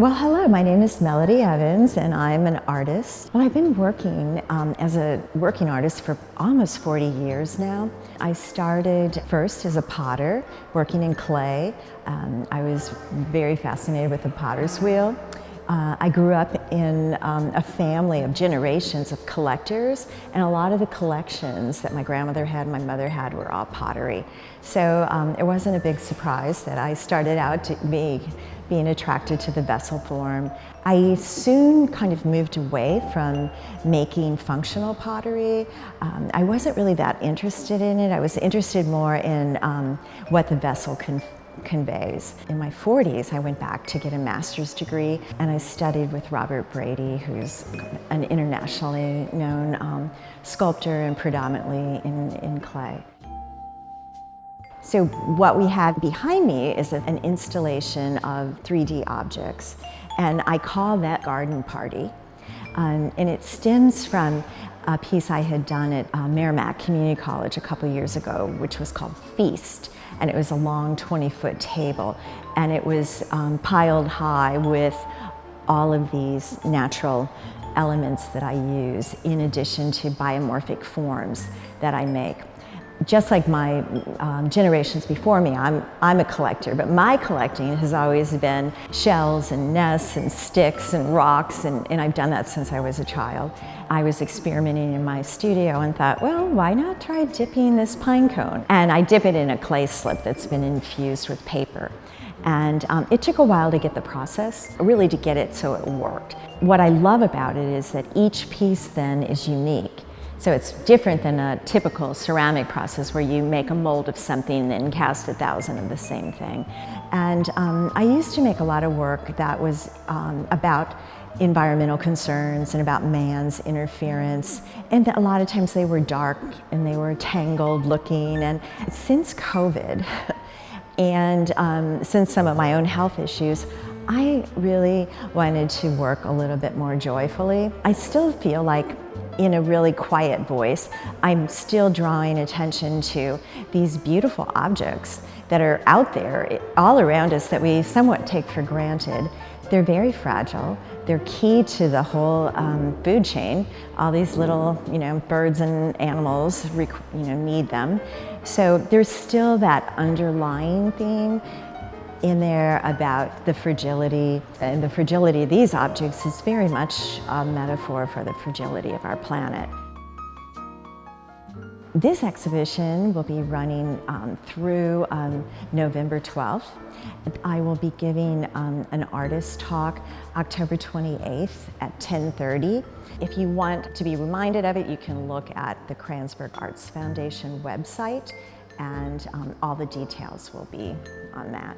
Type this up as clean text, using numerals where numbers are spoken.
Well, hello, my name is Melody Evans and I'm an artist. Well, I've been working as a working artist for almost 40 years now. I started first as a potter, working in clay. I was very fascinated with the potter's wheel. I grew up in a family of generations of collectors, and a lot of the collections that my grandmother had and my mother had were all pottery. So it wasn't a big surprise that I started out to being attracted to the vessel form. I soon kind of moved away from making functional pottery. I wasn't really that interested in it. I was interested more in what the vessel conveys. In my 40s, I went back to get a master's degree, and I studied with Robert Brady, who's an internationally known sculptor and predominantly in clay. So what we have behind me is an installation of 3D objects, and I call that Garden Party. And it stems from a piece I had done at Merrimack Community College a couple years ago, which was called Feast. And it was a long 20-foot table, and it was piled high with all of these natural elements that I use, in addition to biomorphic forms that I make. Just like my generations before me, I'm a collector, but my collecting has always been shells and nests and sticks and rocks, and I've done that since I was a child. I was experimenting in my studio and thought, well, why not try dipping this pine cone? And I dip it in a clay slip that's been infused with paper. And it took a while to get the process, really to get it so it worked. What I love about it is that each piece then is unique. So it's different than a typical ceramic process where you make a mold of something and then cast 1,000 of the same thing. And I used to make a lot of work that was about environmental concerns and about man's interference. And a lot of times they were dark and they were tangled looking. And since COVID and since some of my own health issues, I really wanted to work a little bit more joyfully. I still feel like, in a really quiet voice, I'm still drawing attention to these beautiful objects that are out there all around us that we somewhat take for granted. They're very fragile. They're key to the whole food chain. All these little, birds and animals, need them. So there's still that underlying theme in there about the fragility, and the fragility of these objects is very much a metaphor for the fragility of our planet. This exhibition will be running through November 12th. I will be giving an artist talk October 28th at 10:30. If you want to be reminded of it, you can look at the Kranzberg Arts Foundation website, and all the details will be on that.